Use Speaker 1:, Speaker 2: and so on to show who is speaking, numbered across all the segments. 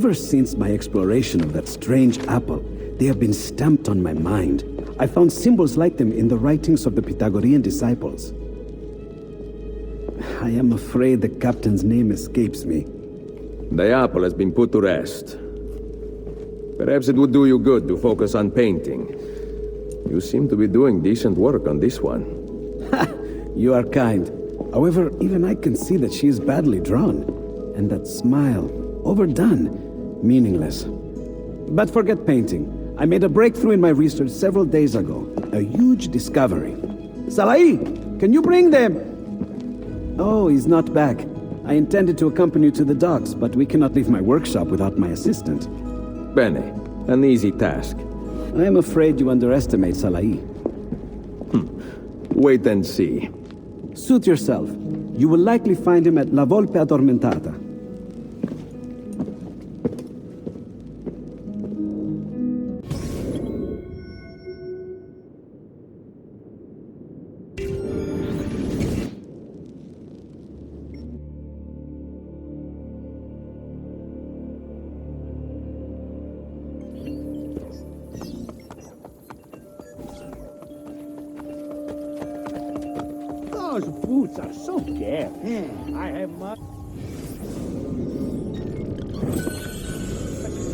Speaker 1: Ever since my exploration of that strange apple, they have been stamped on my mind. I found symbols like them in the writings of the Pythagorean disciples. I am afraid the captain's name escapes me.
Speaker 2: The apple has been put to rest. Perhaps it would do you good to focus on painting. You seem to be doing decent work on this one.
Speaker 1: You are kind. However, even I can see that she is badly drawn. And that smile, overdone, meaningless. But forget painting. I made a breakthrough in my research several days ago. A huge discovery. Salai, can you bring them? Oh, he's not back. I intended to accompany you to the docks, but we cannot leave my workshop without my assistant.
Speaker 2: Bene, an easy task.
Speaker 1: I am afraid you underestimate Salai.
Speaker 2: Wait and see.
Speaker 1: Suit yourself. You will likely find him at La Volpe Addormentata.
Speaker 3: Those boots are so careful. I have much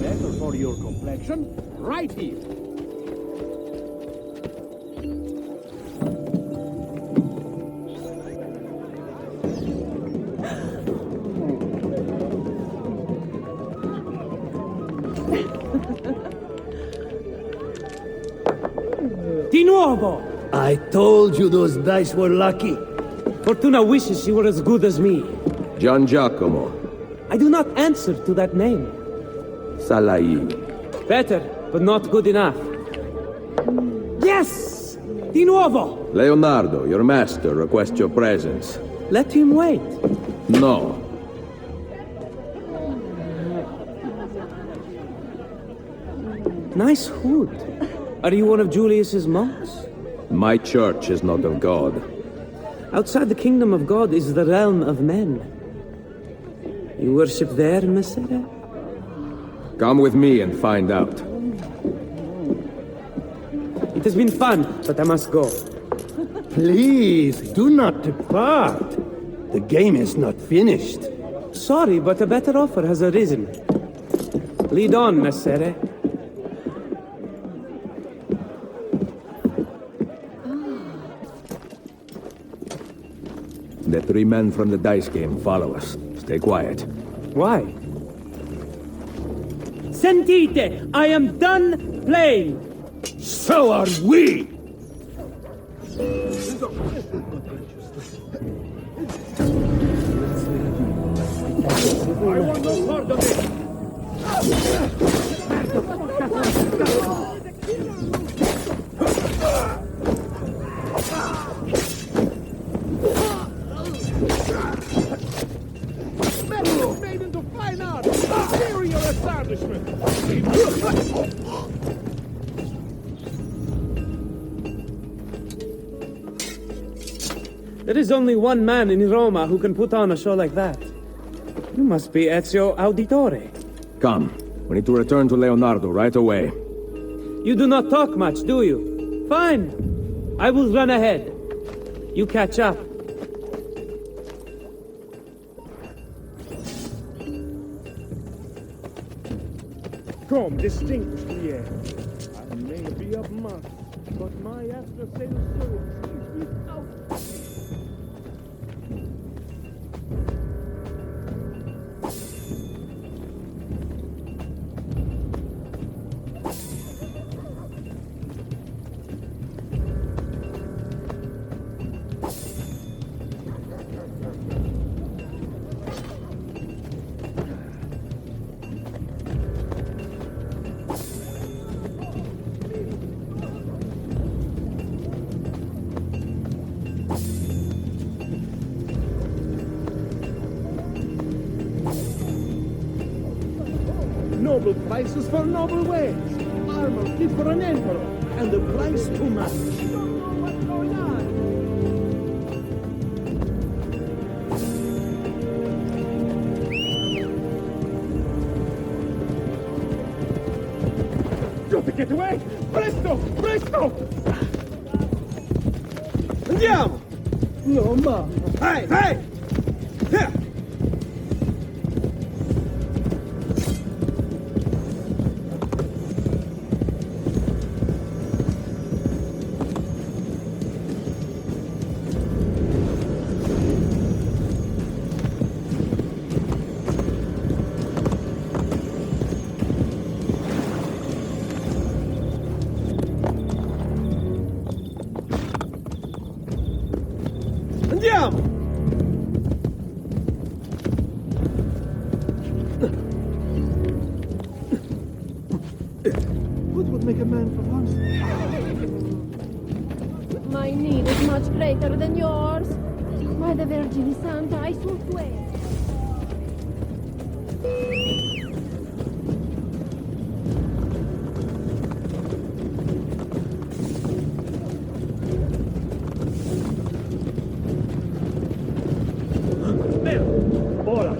Speaker 3: better for your complexion right here.
Speaker 4: Di nuovo!
Speaker 5: I told you those dice were lucky.
Speaker 4: Fortuna wishes she were as good as me.
Speaker 2: Gian Giacomo.
Speaker 4: I do not answer to that name.
Speaker 2: Salai.
Speaker 4: Better, but not good enough. Yes! Di nuovo!
Speaker 2: Leonardo, your master, requests your presence.
Speaker 4: Let him wait.
Speaker 2: No.
Speaker 4: Nice hood. Are you one of Julius's monks?
Speaker 2: My church is not of God.
Speaker 4: Outside the kingdom of God is the realm of men. You worship there, Messere?
Speaker 2: Come with me and find out.
Speaker 4: It has been fun, but I must go.
Speaker 5: Please, do not depart. The game is not finished.
Speaker 4: Sorry, but a better offer has arisen. Lead on, Messere.
Speaker 2: The three men from the dice game follow us. Stay quiet.
Speaker 4: Why? Sentite! I am done playing!
Speaker 5: So are we!
Speaker 3: I want no part of it. Metal made into fine art. Imperial establishment.
Speaker 4: There is only one man in Roma who can put on a show like that. You must be Ezio Auditore.
Speaker 2: Come. We need to return to Leonardo right away.
Speaker 4: You do not talk much, do you? Fine. I will run ahead. You catch up.
Speaker 3: Come, distinguished Lier. I may be of much, but my after-sales service is without... Noble prices for noble ways. Armor fit for an emperor, and the price too much. You don't know what's going on. to get away! Presto! Presto! Andiamo! No, ma... Hey, hey! Here! Andiamo! What would make a man for once?
Speaker 6: My need is much greater than yours. By the Virgin Santa, I swear.
Speaker 3: Ora!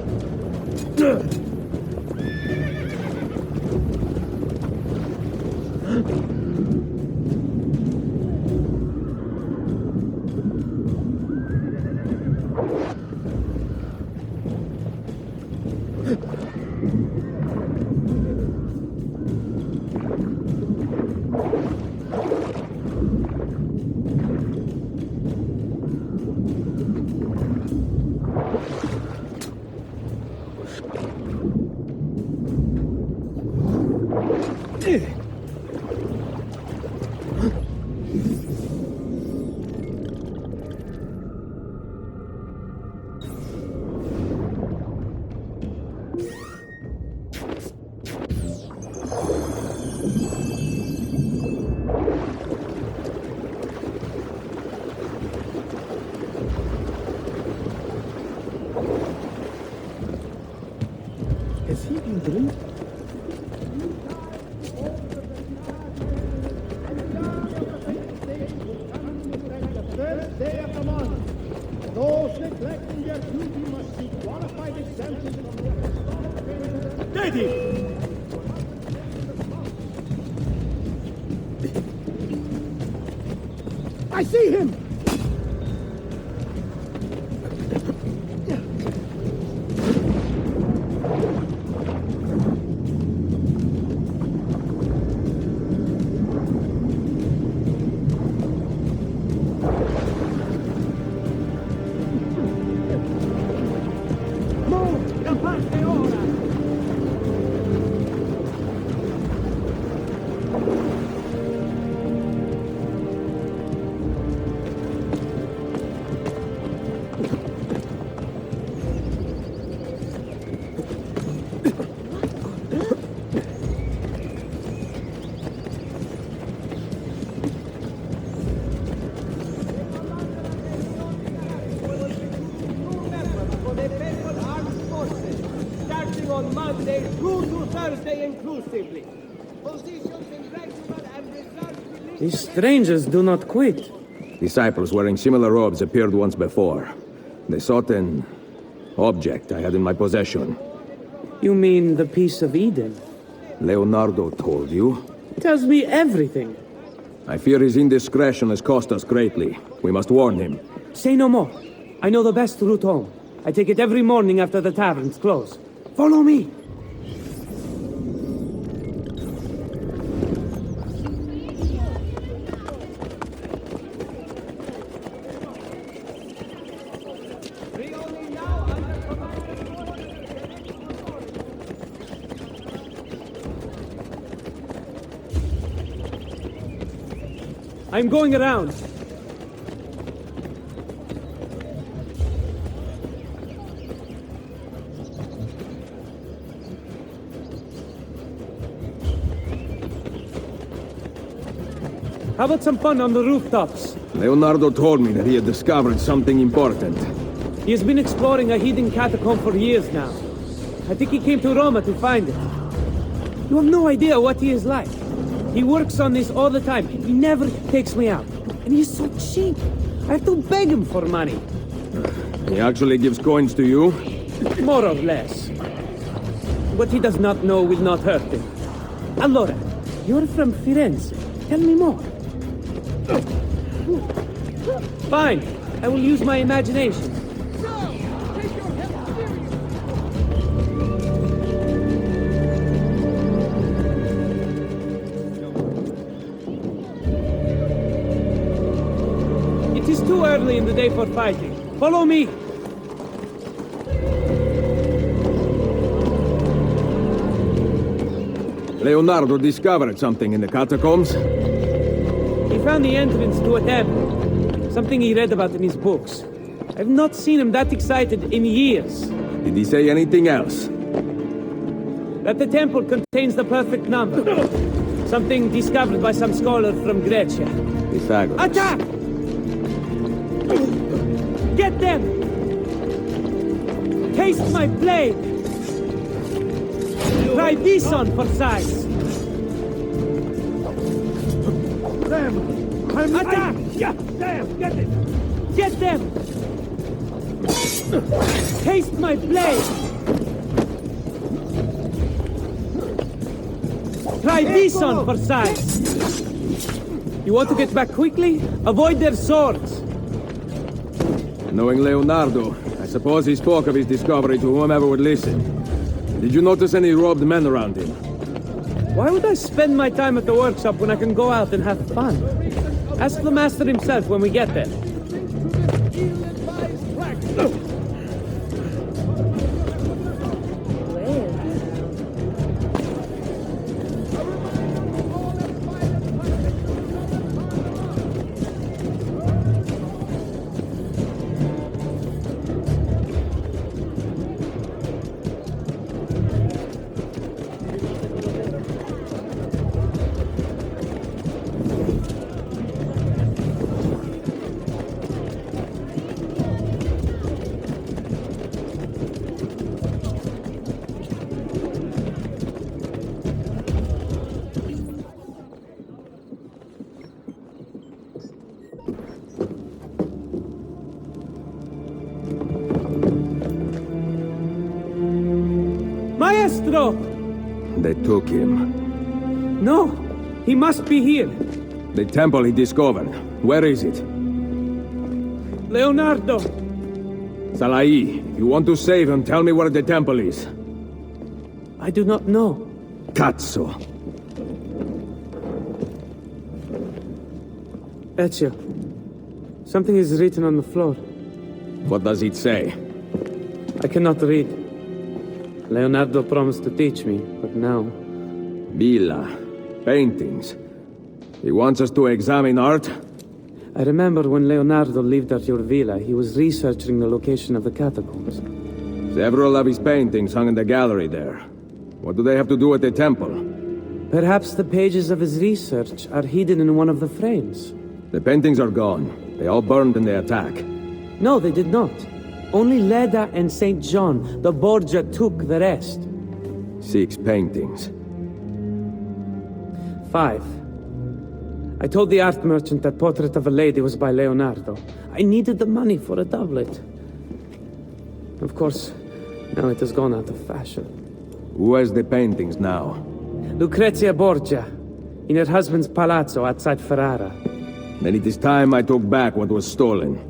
Speaker 3: Has he been drinking? First day of the month. Those neglecting their duty must seek qualified exemptions from their Daddy! I see him!
Speaker 7: On Monday through to Thursday inclusively. Positions in regular and reserve.
Speaker 4: These strangers do not quit.
Speaker 2: Disciples wearing similar robes appeared once before. They sought an object I had in my possession.
Speaker 4: You mean the piece of Eden?
Speaker 2: Leonardo told you?
Speaker 4: Tells me everything.
Speaker 2: I fear his indiscretion has cost us greatly. We must warn him.
Speaker 4: Say no more. I know the best route home. I take it every morning after the taverns close. Follow me. I'm going around. How about some fun on the rooftops?
Speaker 2: Leonardo told me that he had discovered something important.
Speaker 4: He has been exploring a hidden catacomb for years now. I think he came to Roma to find it. You have no idea what he is like. He works on this all the time. He never takes me out. And he's so cheap. I have to beg him for money.
Speaker 2: He actually gives coins to you?
Speaker 4: More or less. What he does not know will not hurt him. Allora, You're from Firenze. Tell me more. Fine. I will use my imagination. It is too early in the day for fighting. Follow me.
Speaker 2: Leonardo discovered something in the catacombs.
Speaker 4: He found the entrance to a temple. Something he read about in his books. I've not seen him that excited in years.
Speaker 2: Did he say anything else?
Speaker 4: That the temple contains the perfect number. Something discovered by some scholar from Grecia.
Speaker 2: Pythagoras.
Speaker 4: Attack! Get them! Taste my blade! Try this on for size! Attack!
Speaker 3: Yeah, damn, get it!
Speaker 4: Get them! Taste my blade! Try this on for size! You want to get back quickly? Avoid their swords!
Speaker 2: Knowing Leonardo, I suppose he spoke of his discovery to whomever would listen. Did you notice any robed men around him?
Speaker 4: Why would I spend my time at the workshop when I can go out and have fun? Ask the master himself when we get there. Maestro!
Speaker 2: They took him.
Speaker 4: No, he must be here.
Speaker 2: The temple he discovered. Where is it?
Speaker 4: Leonardo!
Speaker 2: Salai, if you want to save him, tell me where the temple is.
Speaker 4: I do not know.
Speaker 2: Cazzo.
Speaker 4: Ezio, something is written on the floor.
Speaker 2: What does it say?
Speaker 4: I cannot read. Leonardo promised to teach me, but now...
Speaker 2: Villa. Paintings. He wants us to examine art?
Speaker 4: I remember when Leonardo lived at your villa, he was researching the location of the catacombs.
Speaker 2: Several of his paintings hung in the gallery there. What do they have to do with the temple?
Speaker 4: Perhaps the pages of his research are hidden in one of the frames.
Speaker 2: The paintings are gone. They all burned in the attack.
Speaker 4: No, they did not. Only Leda and St. John, the Borgia, took the rest.
Speaker 2: 6 paintings.
Speaker 4: 5. I told the art merchant that Portrait of a Lady was by Leonardo. I needed the money for a doublet. Of course, now it has gone out of fashion.
Speaker 2: Who has the paintings now?
Speaker 4: Lucrezia Borgia, in her husband's palazzo outside Ferrara.
Speaker 2: Then it is time I took back what was stolen.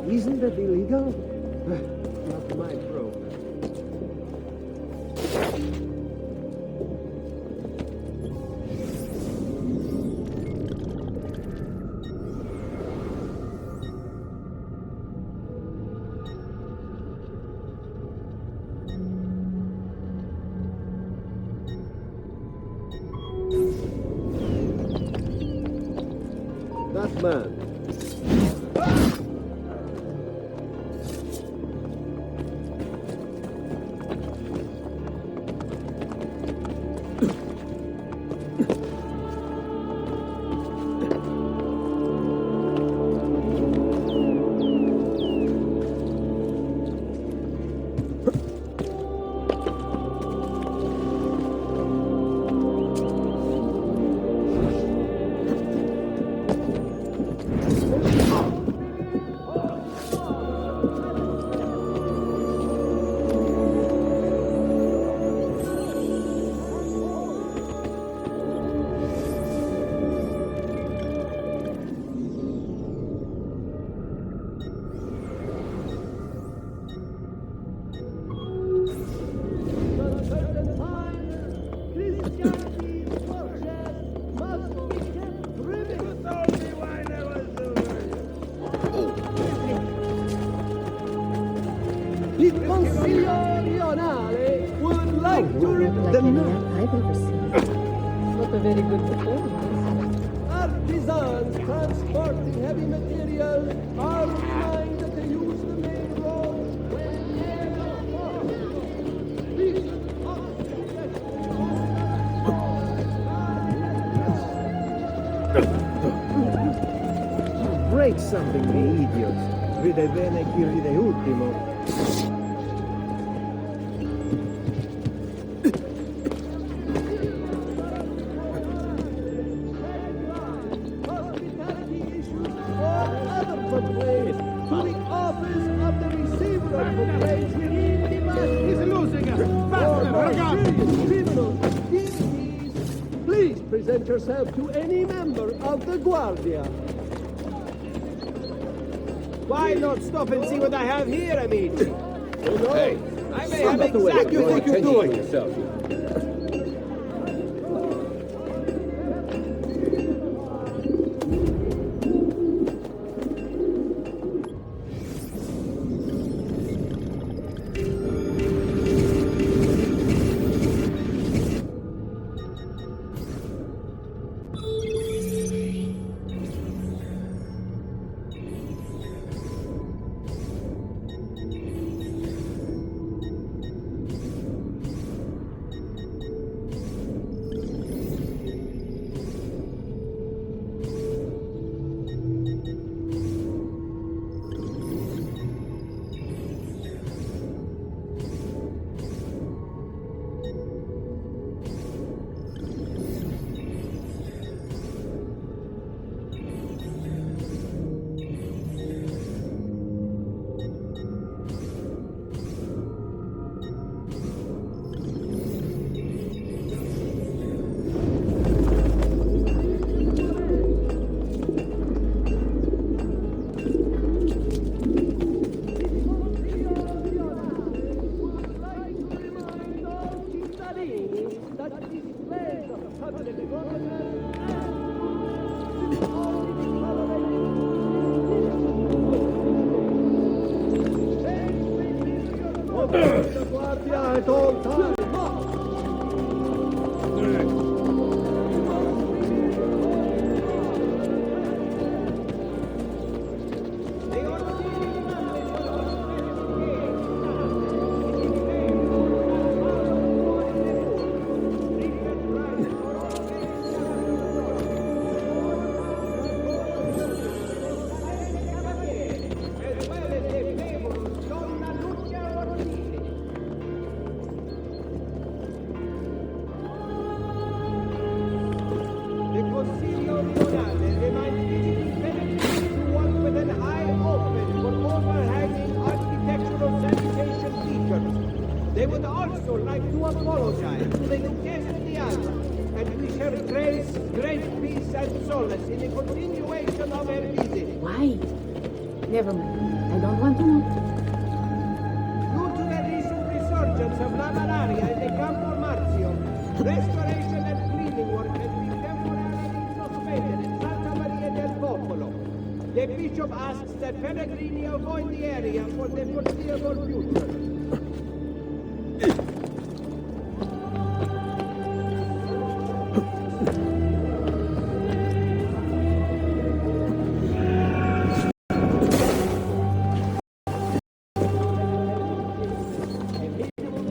Speaker 7: Isn't that illegal? Not my problem. That man. Il Consiglio Rionale would like to
Speaker 6: Like anyone I've ever seen. Not a very good performance.
Speaker 7: artisans transporting heavy materials are reminded to use the main road whenever possible. Please,
Speaker 3: Break something, me idiots. Vede bene chi ride ultimo.
Speaker 7: hospitality issues or other complaints to the office of the receiver of complaints in the matter.
Speaker 3: He's losing us.
Speaker 7: For more serious criminal activities, please present yourself to any member of the Guardia.
Speaker 3: Why not stop and see what I have here, amici?
Speaker 2: Hey,
Speaker 3: I may have exactly what you think you're doing.
Speaker 2: yourself.
Speaker 7: The Guardia at all times. The Consiglio Rionale reminds visitors penetrating to one with an eye open for overhanging architectural sanitation features. They would also like to apologize to the Lucrezia and wish her grace, great peace and solace in the continuation of her visit.
Speaker 6: Why? Never mind. I don't want to know.
Speaker 7: Due to the recent resurgence of La Malaria in the Campo Marzio, restoration and cleaning work has been temporarily suspended in Santa Maria del Popolo. The bishop asks that Pellegrini avoid the area for the foreseeable future.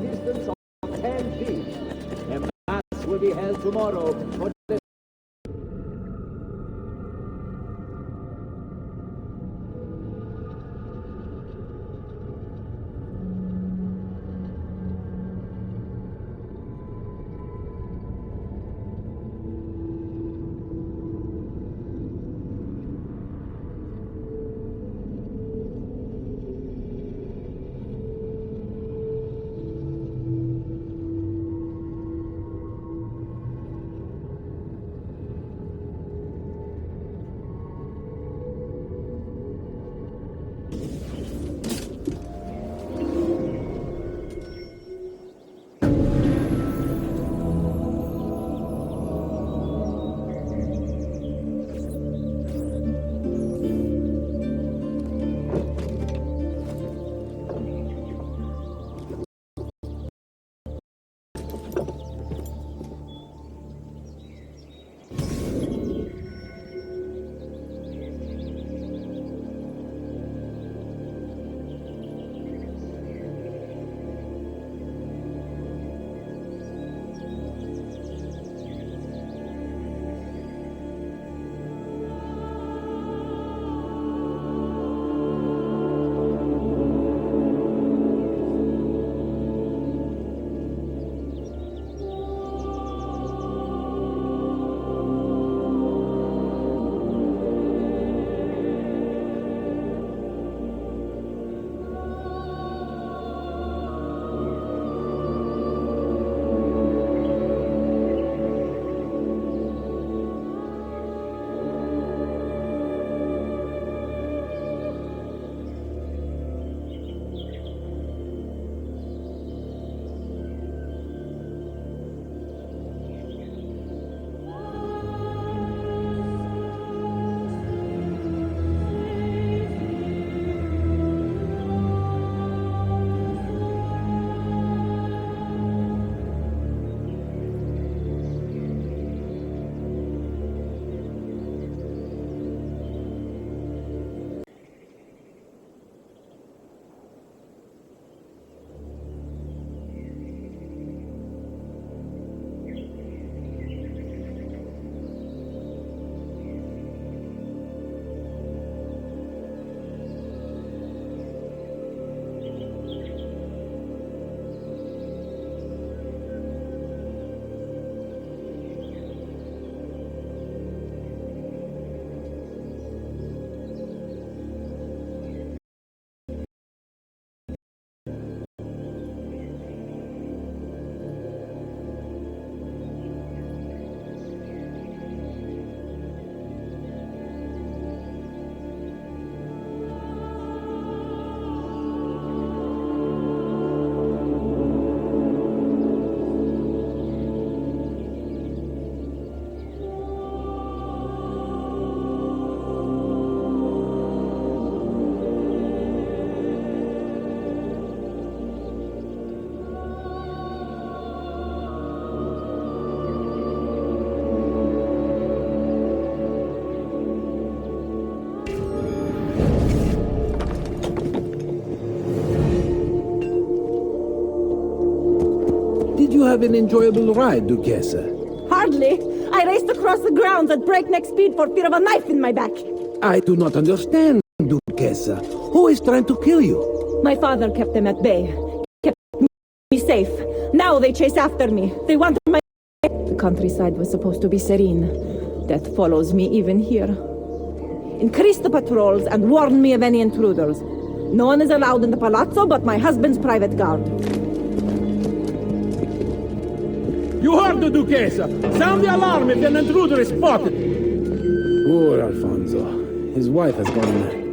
Speaker 7: Distance of 10 feet. A mass will be held tomorrow for the
Speaker 5: have an enjoyable ride, Duchessa?
Speaker 8: Hardly. I raced across the grounds at breakneck speed for fear of a knife in my back.
Speaker 5: I do not understand, Duchessa. Who is trying to kill you?
Speaker 8: My father kept them at bay. Kept me safe. Now they chase after me. They want my... The countryside was supposed to be serene. Death follows me even here. Increase the patrols and warn me of any intruders. No one is allowed in the palazzo but my husband's private guard.
Speaker 5: You heard the Duchessa! Sound the alarm if an intruder is spotted!
Speaker 1: Poor Alfonso. His wife has gone mad.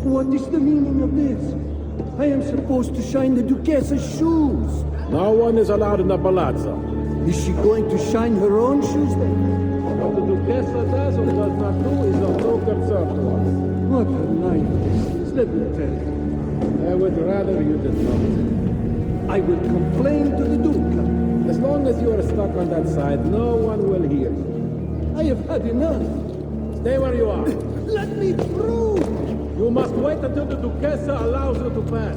Speaker 5: What is the meaning of this? I am supposed to shine the Duchessa's shoes.
Speaker 1: No one is allowed in the palazzo.
Speaker 5: Is she going to shine her own shoes then?
Speaker 1: What the Duchessa does or does not do is of no concern to us.
Speaker 5: What a night this is, let me tell you.
Speaker 1: I would rather you did not.
Speaker 5: I will complain to the Duke.
Speaker 1: As long as you are stuck on that side, no one will hear you.
Speaker 5: I have had enough.
Speaker 1: Stay where you are.
Speaker 5: Let me through!
Speaker 1: You must wait until the Duchessa allows you to pass.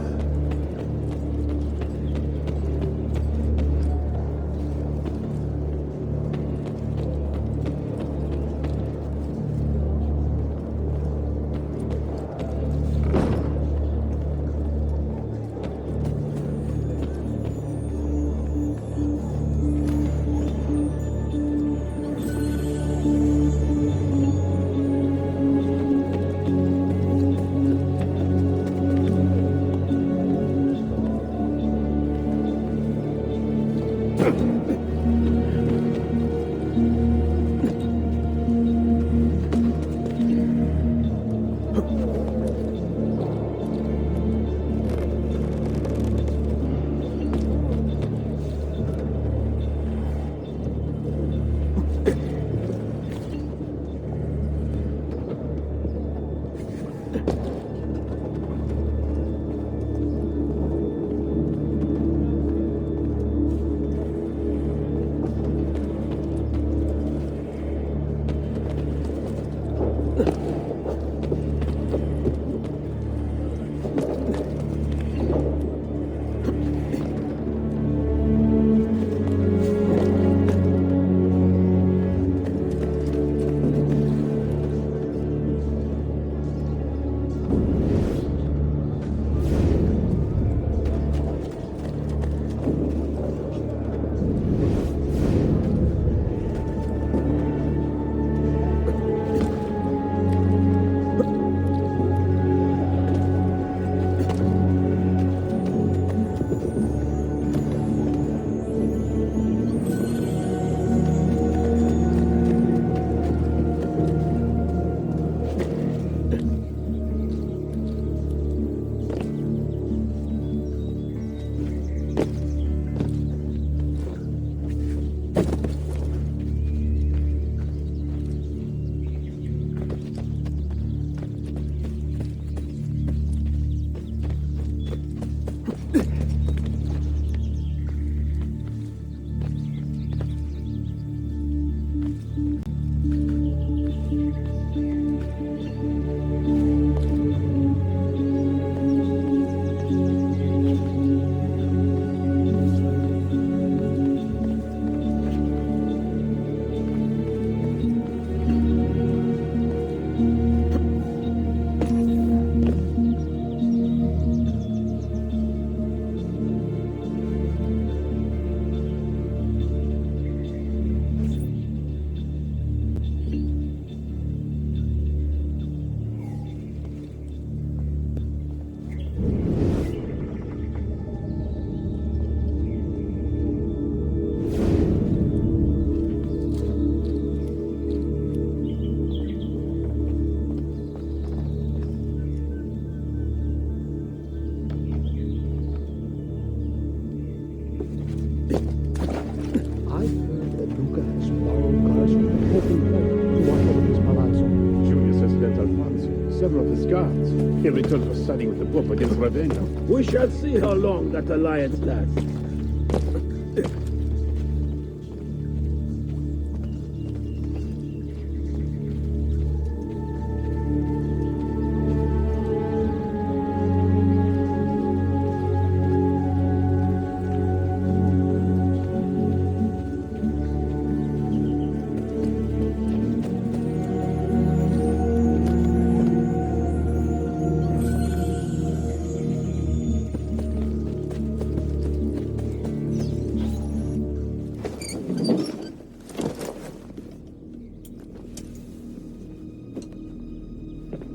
Speaker 9: his guards in return for siding with the Pope against Ravenna.
Speaker 5: We shall see how long that alliance lasts.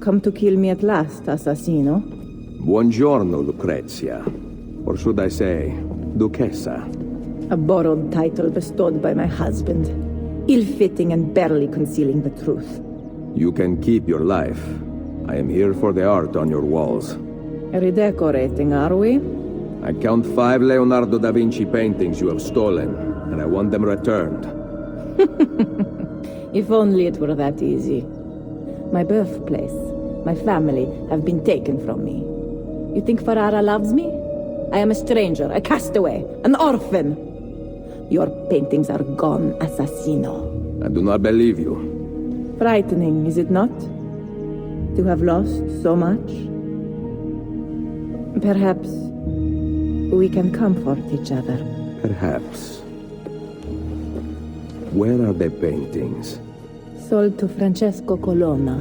Speaker 8: Come to kill me at last, assassino?
Speaker 2: Buongiorno, Lucrezia. Or should I say, Duchessa.
Speaker 8: A borrowed title bestowed by my husband. Ill-fitting and barely concealing the truth.
Speaker 2: You can keep your life. I am here for the art on your walls.
Speaker 8: Redecorating, are we?
Speaker 2: I count 5 Leonardo da Vinci paintings you have stolen, and I want them returned.
Speaker 8: If only it were that easy. My birthplace, my family have been taken from me. You think Ferrara loves me? I am a stranger, a castaway, an orphan. Your paintings are gone, assassino.
Speaker 2: I do not believe you.
Speaker 8: Frightening, is it not? To have lost so much? Perhaps we can comfort each other.
Speaker 2: Perhaps. Where are the paintings?
Speaker 8: Sold to Francesco Colonna.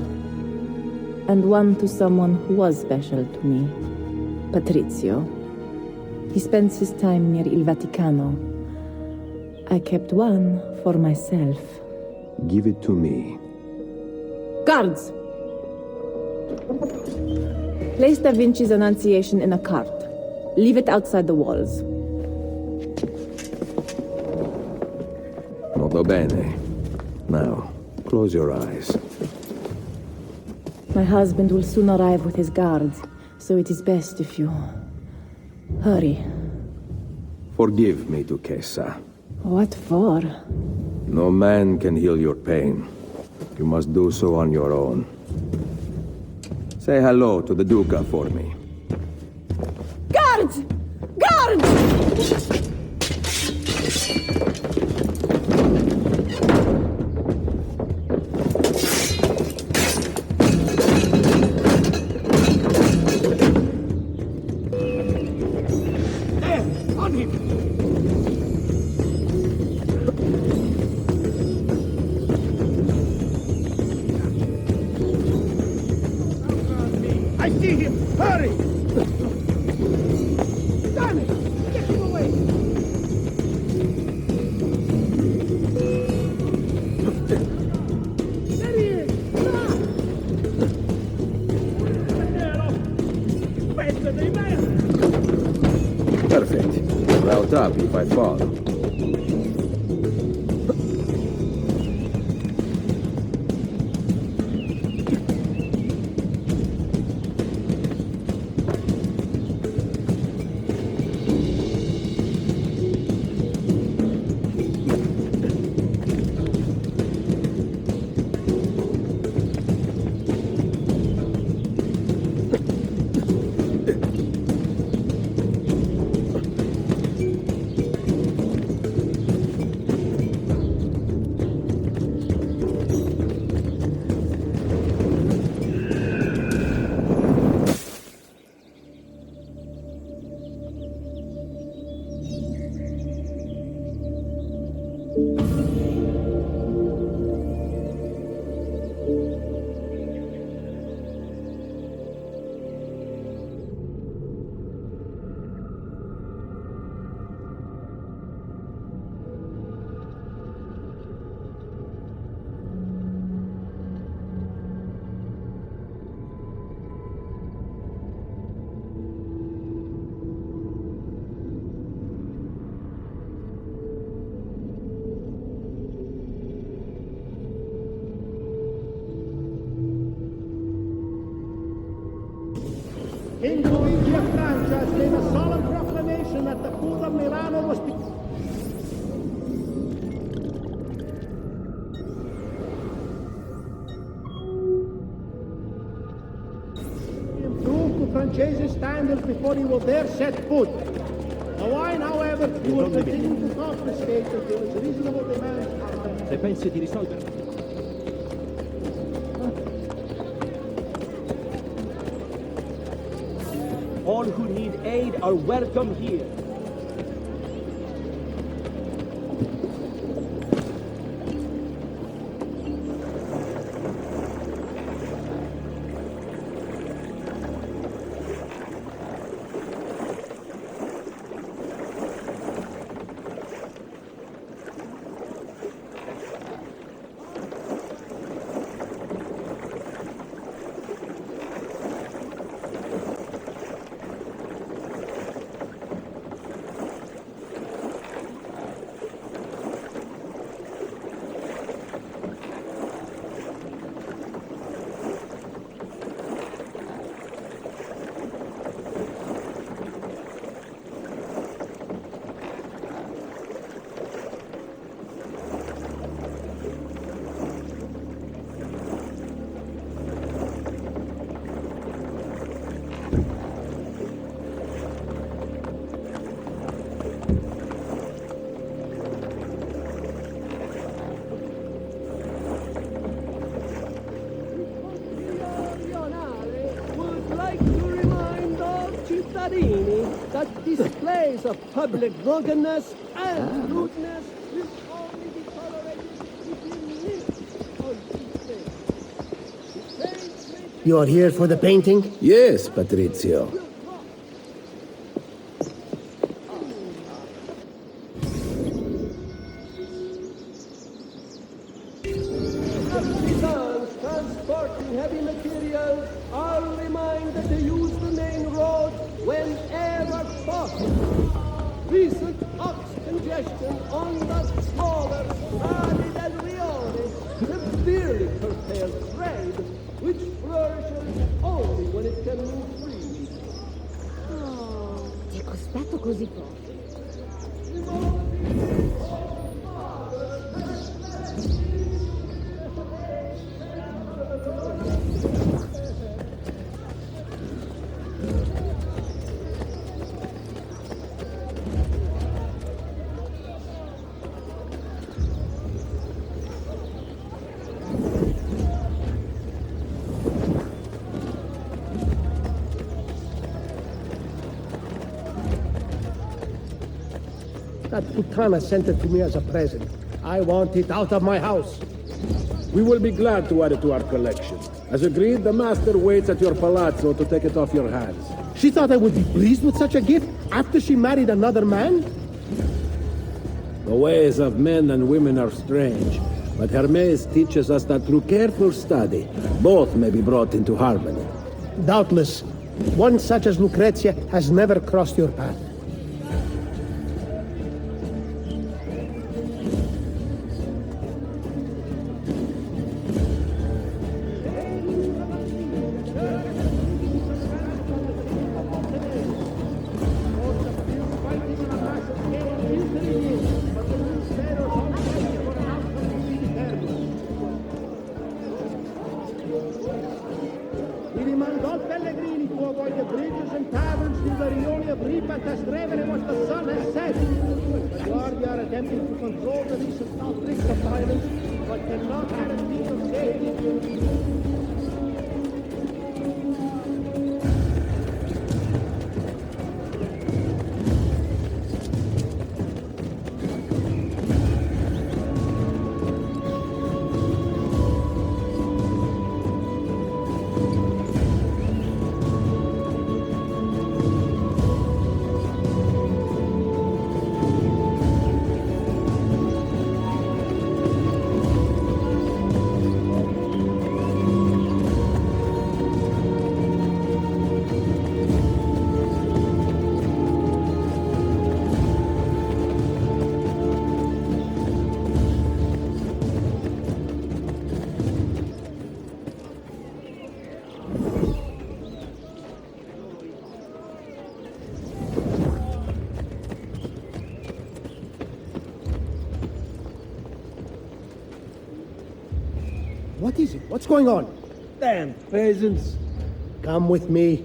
Speaker 8: And one to someone who was special to me. Patrizio. He spends his time near Il Vaticano. I kept one for myself.
Speaker 2: Give it to me.
Speaker 8: Guards! Place Da Vinci's Annunciation in a cart. Leave it outside the walls.
Speaker 2: Molto bene. Now, close your eyes.
Speaker 8: My husband will soon arrive with his guards, so it is best if you... hurry.
Speaker 2: Forgive me, Duchessa.
Speaker 8: What for?
Speaker 2: No man can heal your pain. You must do so on your own. Say hello to the Duca for me.
Speaker 8: Guards! Guards!
Speaker 3: I see him! Hurry! Damn it! Get him away! There he is!
Speaker 2: Perfect. Route up if I fall.
Speaker 3: candles before you will dare set foot. The wine, however, you will continue to confiscate until its reasonable demands are met.
Speaker 5: Se pensi di risolvere. All who need aid are welcome here. That displays of public drunkenness and rudeness will only be tolerated within limits of this day.
Speaker 10: You are here for the painting?
Speaker 1: Yes, Patrizio.
Speaker 5: Artisans transporting heavy materials are reminded to use the main road whenever possible. Recent ox congestion on the smaller Strade del Rione severely curtails trade, which flourishes only when it can move freely.
Speaker 6: Oh, ti è costato così poco.
Speaker 5: That puttana sent it to me as a present. I want it out of my house.
Speaker 9: We will be glad to add it to our collection. As agreed, the master waits at your palazzo to take it off your hands.
Speaker 5: She thought I would be pleased with such a gift after she married another man?
Speaker 1: The ways of men and women are strange, but Hermes teaches us that through careful study, both may be brought into harmony.
Speaker 5: Doubtless. One such as Lucrezia has never crossed your path. What is it? What's going on?
Speaker 10: Damn peasants.
Speaker 5: Come with me.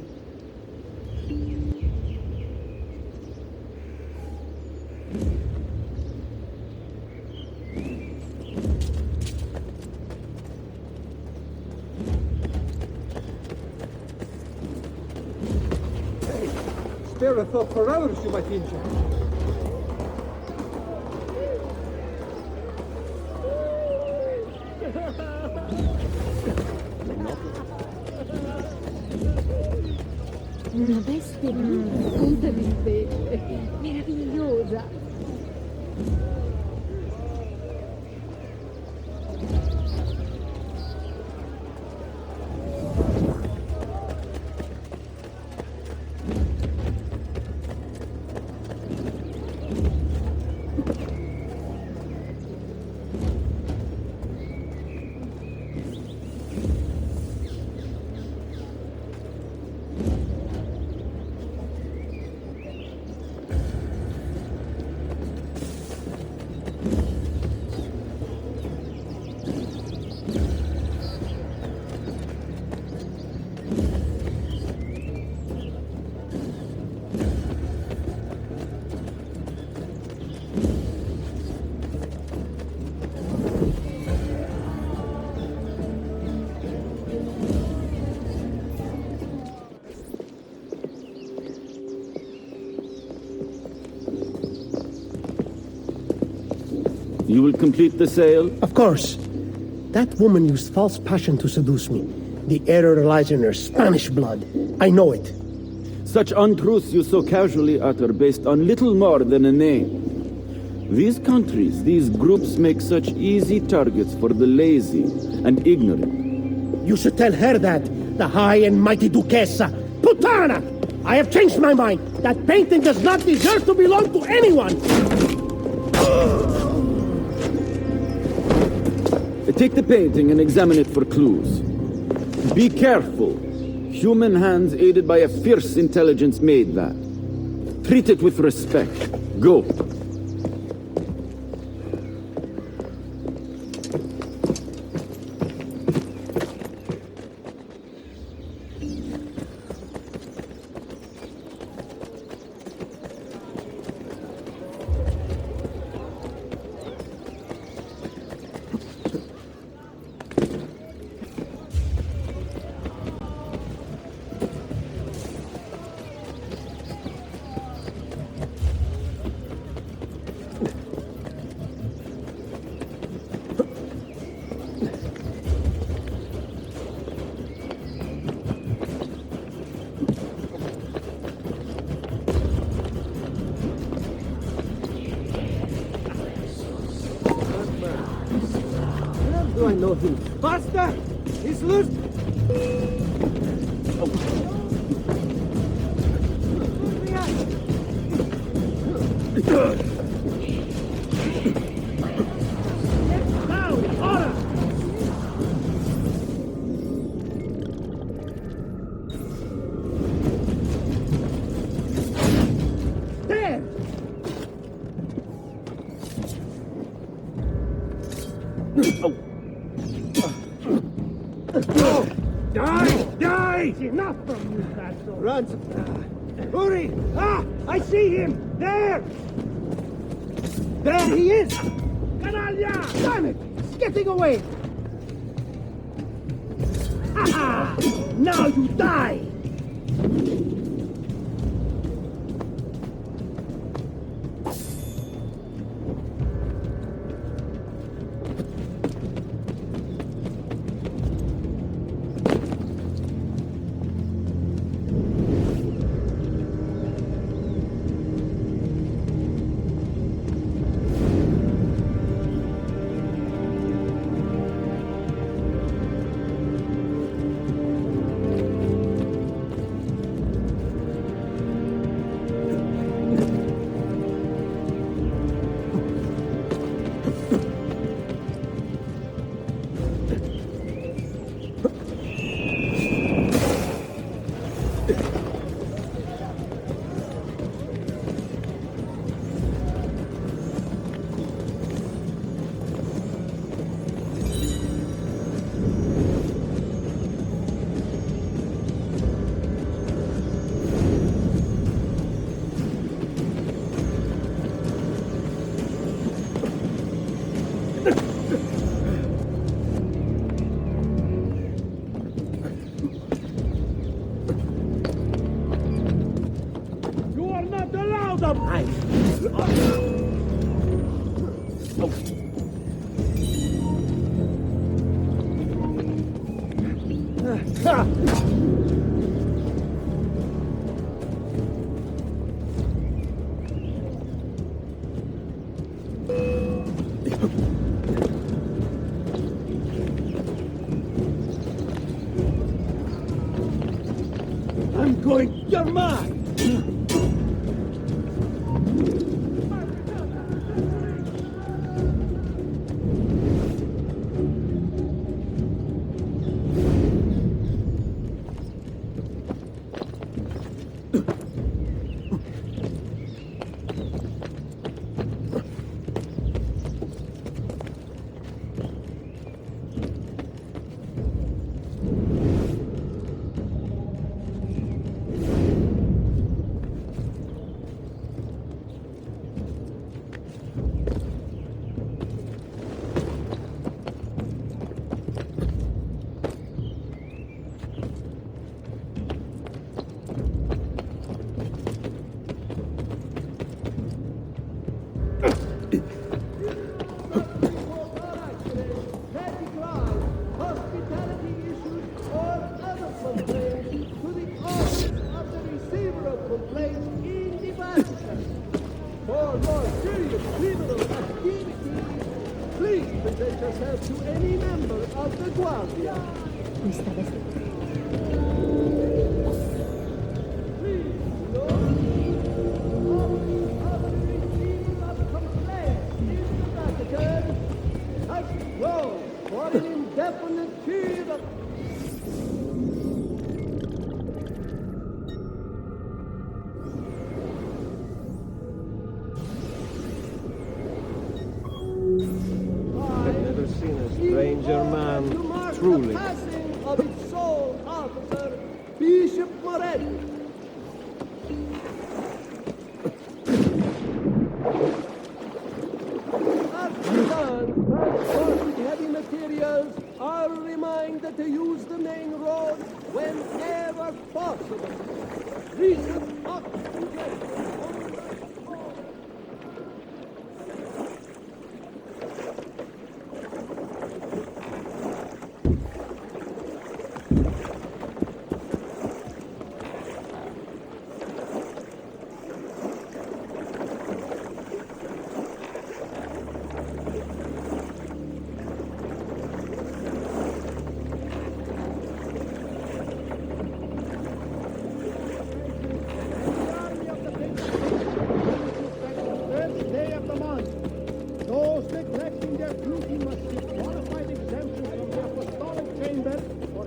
Speaker 7: spare a thought for hours, you might injure.
Speaker 6: Una veste blu con punta di pesce. Meravigliosa.
Speaker 1: You will complete the sale?
Speaker 3: Of course. That woman used false passion to seduce me. The error lies in her Spanish blood. I know it.
Speaker 1: Such untruths you so casually utter based on little more than a name. These countries, these groups make such easy targets for the lazy and ignorant.
Speaker 3: You should tell her that, the high and mighty Duquesa. Putana! I have changed my mind. That painting does not deserve to belong to anyone.
Speaker 1: Take the painting and examine it for clues. Be careful. Human hands aided by a fierce intelligence made that. Treat it with respect. Go.
Speaker 7: Do I know him? Master! He's loose!
Speaker 3: Enough from you, Castro.
Speaker 7: Run! Hurry! Ah! I see him! There! There he is!
Speaker 3: Canaglia! Damn it! He's getting away! Ha! Now you die!
Speaker 9: Hold up!
Speaker 3: I'm going. You're mine.
Speaker 5: Hospitality issues or other complaints to the office of the receiver of complaints in the Vatican. For more serious criminal activity, please present yourself to any member of the Guardia. Please, no. Office of the receiver of complaints in the Vatican has closed for an indefinite period of...
Speaker 7: I've never seen a stranger man, truly.
Speaker 5: The passing of its sole officer, Bishop Moretti. Artisans transporting heavy materials are reminded to use the main road whenever possible. Recent oxygen.
Speaker 3: First day of the month. Those neglecting their duty must seek qualified exemptions from the apostolic chamber for